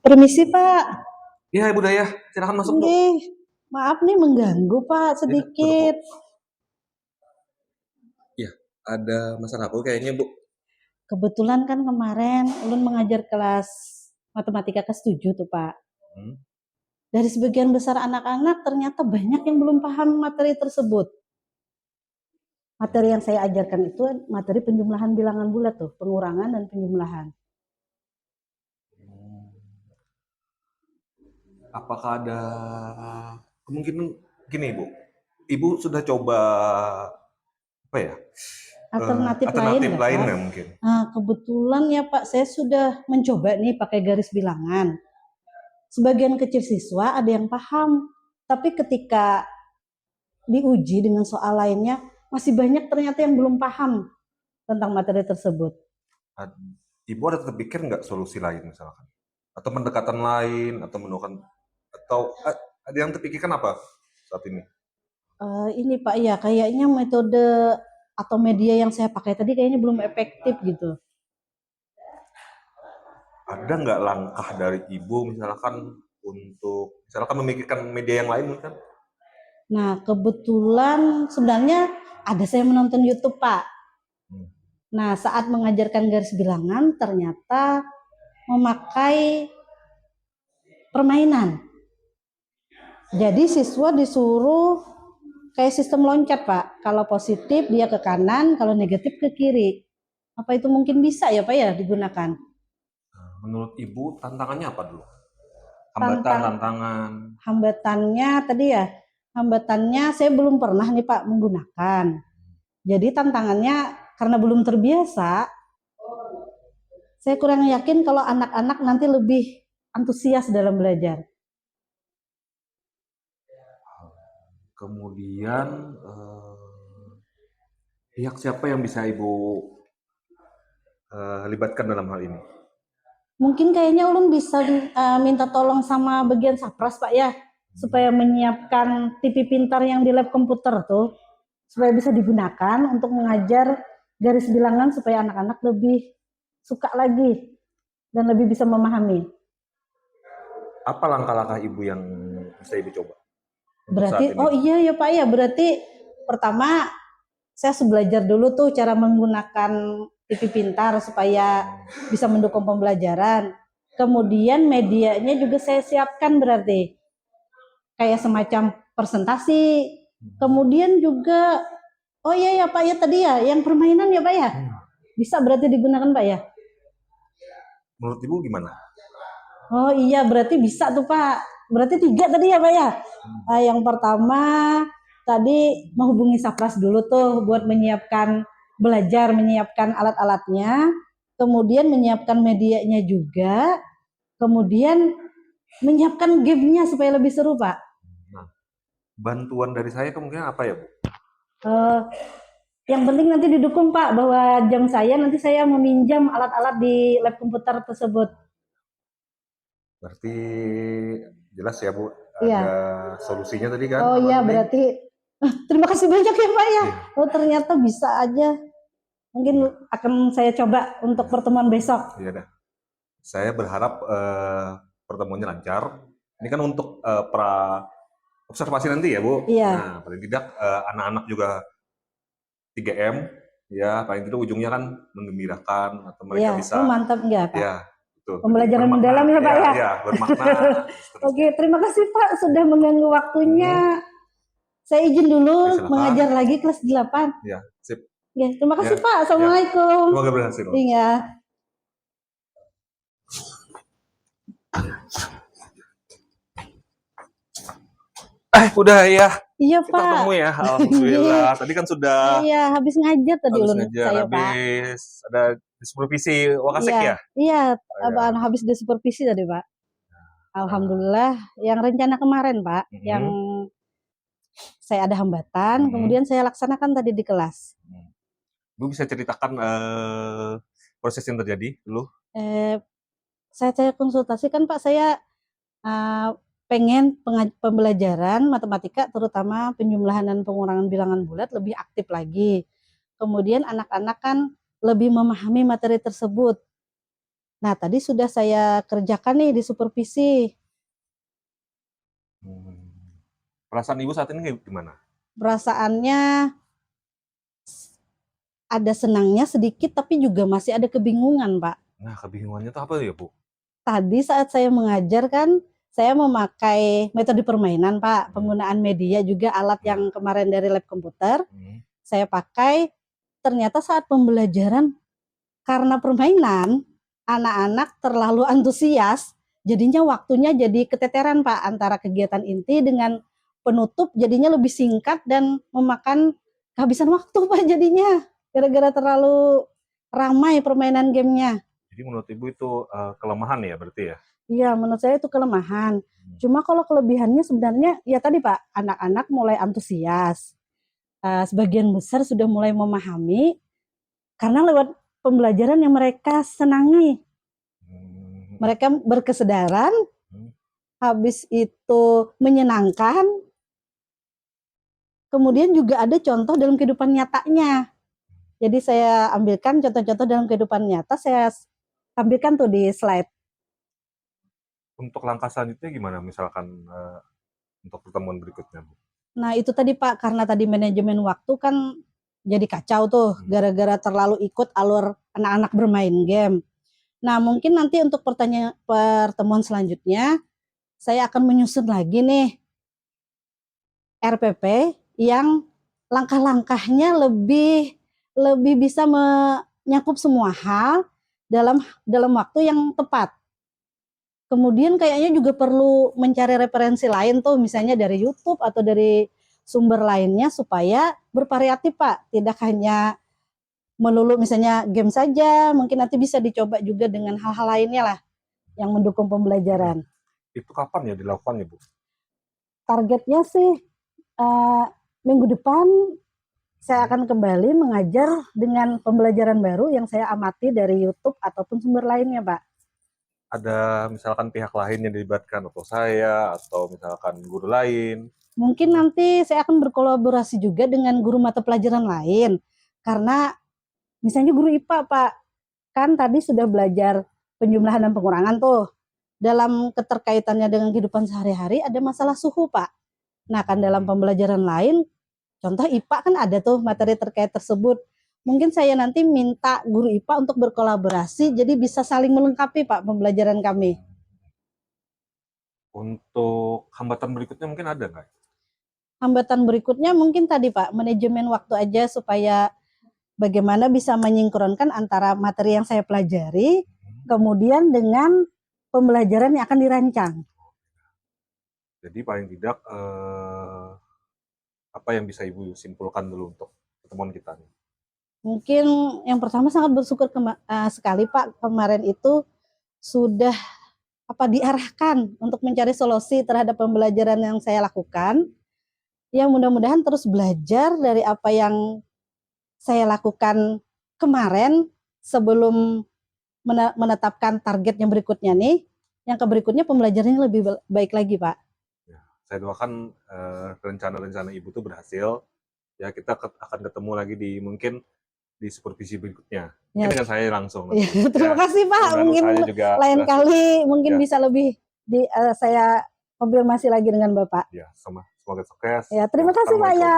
Permisi Pak, Iya, Ibu Dayah, silakan masuk, Bu. nggih. Maaf nih mengganggu Pak Ya, duduk, Bu. sedikit. Iya, ada masalah apa kayaknya, Bu? Kebetulan kan kemarin ulun mengajar kelas matematika kelas 7 tuh Pak. Hmm. Dari sebagian besar anak-anak ternyata banyak yang belum paham materi tersebut. Materi yang saya ajarkan itu materi penjumlahan bilangan bulat tuh, pengurangan dan penjumlahan. Apakah ada kemungkinan gini, Bu? Ibu sudah coba apa ya? Alternatif lain Alternatif nggak lain Pak? nggak mungkin? Nah, kebetulan ya Pak, saya sudah mencoba nih pakai garis bilangan. Sebagian kecil siswa ada yang paham, tapi ketika diuji dengan soal lainnya, masih banyak ternyata yang belum paham tentang materi tersebut. Ibu ada terpikir nggak solusi lain misalkan? Atau pendekatan lain, atau menemukan, atau ada yang terpikirkan apa saat ini? Ini Pak, ya kayaknya metode atau media yang saya pakai tadi kayaknya belum efektif gitu. Ada nggak langkah dari Ibu misalkan untuk misalkan memikirkan media yang lain kan? Nah, kebetulan sebenarnya ada saya menonton YouTube Pak. Hmm. Nah, saat mengajarkan garis bilangan ternyata memakai permainan. Jadi siswa disuruh kayak sistem loncat Pak. Kalau positif dia ke kanan, kalau negatif ke kiri. Apa itu mungkin bisa ya Pak ya digunakan? Menurut Ibu tantangannya apa dulu? Hambatan, Tantang tantangan. hambatannya tadi ya, hambatannya saya belum pernah nih Pak menggunakan. Jadi tantangannya karena belum terbiasa, saya kurang yakin kalau anak-anak nanti lebih antusias dalam belajar. Kemudian pihak siapa yang bisa Ibu libatkan dalam hal ini? Mungkin kayaknya ulun bisa minta tolong sama bagian Sapras Pak ya, supaya menyiapkan TV pintar yang di lab komputer tuh, supaya bisa digunakan untuk mengajar garis bilangan supaya anak-anak lebih suka lagi dan lebih bisa memahami. Apa langkah-langkah Ibu yang bisa Ibu coba untuk saat Berarti, ini? oh iya ya Pak ya, berarti pertama saya harus belajar dulu tuh cara menggunakan TV pintar supaya bisa mendukung pembelajaran. Kemudian medianya juga saya siapkan berarti kayak semacam presentasi. Kemudian juga, oh iya ya Pak ya tadi ya, yang permainan ya Pak ya, bisa berarti digunakan Pak ya. Menurut Ibu gimana? Oh iya berarti bisa tuh Pak. Berarti 3 tadi ya Pak ya. Nah, yang pertama tadi menghubungi Sapras dulu tuh buat menyiapkan belajar, menyiapkan alat-alatnya, kemudian menyiapkan medianya juga, kemudian menyiapkan gamenya supaya lebih seru Pak. Nah, bantuan dari saya kemungkinan apa ya, Bu? Eh, yang penting nanti didukung Pak bahwa jam saya nanti saya meminjam alat-alat di lab komputer tersebut. Berarti jelas ya, Bu, ada Iya. solusinya tadi kan, Oh iya alat ini? berarti terima kasih banyak ya Pak ya. Iya. Oh ternyata bisa aja. Mungkin akan saya coba untuk pertemuan besok. Iya dah. Saya berharap pertemuannya lancar. Ini kan untuk pra observasi nanti ya, Bu. Iya, Nah, paling tidak anak-anak juga 3M, ya paling tidak ujungnya kan menggembirakan atau iya. mereka Oh bisa, mantap enggak Pak. ya betul tadi Pembelajaran bermakna, mendalam ya Pak ya, ya. ya bermakna dan Oke, seterusnya. terima kasih Pak sudah mengganggu waktunya. Hmm, Saya izin dulu ya silakan. mengajar lagi kelas 8. Ya, sip. Ya, terima Ya, kasih Pak. ya. Assalamualaikum. Semoga berhasil. Iya. Udah ya. Iya Kita Pak. ketemu ya. Iya. Alhamdulillah. Tadi kan sudah Iya, habis ngajar tadi habis ulun ngajar, saya Pak. habis ada supervisi Wakasek Iya, ya? iya, Oh, ya. habis disupervisi tadi Pak. Alhamdulillah yang rencana kemarin Pak, yang Mhm. saya ada hambatan, kemudian saya laksanakan tadi di kelas. Ibu bisa ceritakan proses yang terjadi dulu? Eh, saya konsultasikan Pak, saya eh, pengen pembelajaran matematika terutama penjumlahan dan pengurangan bilangan bulat lebih aktif lagi. Kemudian anak-anak kan lebih memahami materi tersebut. Nah, tadi sudah saya kerjakan nih di supervisi. Perasaan ibu saat ini gimana? Perasaannya ada senangnya sedikit, tapi juga masih ada kebingungan, Pak. Nah, kebingungannya itu apa ya, Bu? Tadi saat saya mengajar kan, saya memakai metode permainan, Pak. Penggunaan media juga alat yang kemarin dari lab komputer. Saya pakai, ternyata saat pembelajaran, karena permainan, anak-anak terlalu antusias, jadinya waktunya jadi keteteran, Pak, antara kegiatan inti dengan penutup jadinya lebih singkat dan memakan kehabisan waktu, Pak, jadinya. Gara-gara terlalu ramai permainan gamenya. Jadi menurut ibu itu kelemahan ya berarti ya? Iya, menurut saya itu kelemahan. Cuma kalau kelebihannya sebenarnya ya tadi Pak, anak-anak mulai antusias. Sebagian besar sudah mulai memahami karena lewat pembelajaran yang mereka senangi. Mereka berkesadaran, habis itu menyenangkan. Kemudian juga ada contoh dalam kehidupan nyatanya. Jadi saya ambilkan contoh-contoh dalam kehidupan nyata, saya tampilkan tuh di slide. Untuk langkah selanjutnya gimana misalkan untuk pertemuan berikutnya, Bu? Nah itu tadi Pak, karena tadi manajemen waktu kan jadi kacau tuh, gara-gara terlalu ikut alur anak-anak bermain game. Nah mungkin nanti untuk pertemuan selanjutnya, saya akan menyusun lagi nih RPP yang langkah-langkahnya lebih bisa menyakup semua hal dalam waktu yang tepat. Kemudian kayaknya juga perlu mencari referensi lain tuh, misalnya dari YouTube atau dari sumber lainnya supaya bervariatif Pak, tidak hanya melulu misalnya game saja, mungkin nanti bisa dicoba juga dengan hal-hal lainnya lah yang mendukung pembelajaran. Itu kapan ya dilakukan ya, Bu? Targetnya sih minggu depan saya akan kembali mengajar dengan pembelajaran baru yang saya amati dari YouTube ataupun sumber lainnya Pak. Ada misalkan pihak lain yang dilibatkan, atau saya, atau misalkan guru lain? Mungkin nanti saya akan berkolaborasi juga dengan guru mata pelajaran lain. Karena misalnya guru IPA, Pak, kan tadi sudah belajar penjumlahan dan pengurangan tuh. Dalam keterkaitannya dengan kehidupan sehari-hari ada masalah suhu, Pak. Nah, kan dalam pembelajaran lain, contoh IPA kan ada tuh materi terkait tersebut. Mungkin saya nanti minta guru IPA untuk berkolaborasi, jadi bisa saling melengkapi, Pak, pembelajaran kami. Untuk hambatan berikutnya mungkin ada nggak? Hambatan berikutnya mungkin tadi Pak, manajemen waktu aja supaya bagaimana bisa menyinkronkan antara materi yang saya pelajari kemudian dengan pembelajaran yang akan dirancang. Jadi paling tidak apa yang bisa Ibu simpulkan dulu untuk pertemuan kita nih? Mungkin yang pertama sangat bersyukur sekali Pak, kemarin itu sudah diarahkan untuk mencari solusi terhadap pembelajaran yang saya lakukan. Ya mudah-mudahan terus belajar dari apa yang saya lakukan kemarin sebelum menetapkan target yang berikutnya nih. Yang berikutnya pembelajarannya lebih baik lagi Pak. Ya, saya doakan rencana-rencana Ibu itu berhasil. Ya, kita akan ketemu lagi mungkin di supervisi berikutnya. Mungkin dengan saya langsung. Ya, terima kasih Pak. Mungkin lain kali mungkin bisa lebih saya konfirmasi lagi dengan Bapak. Ya, semoga sukses. Ya, terima kasih Pak ya.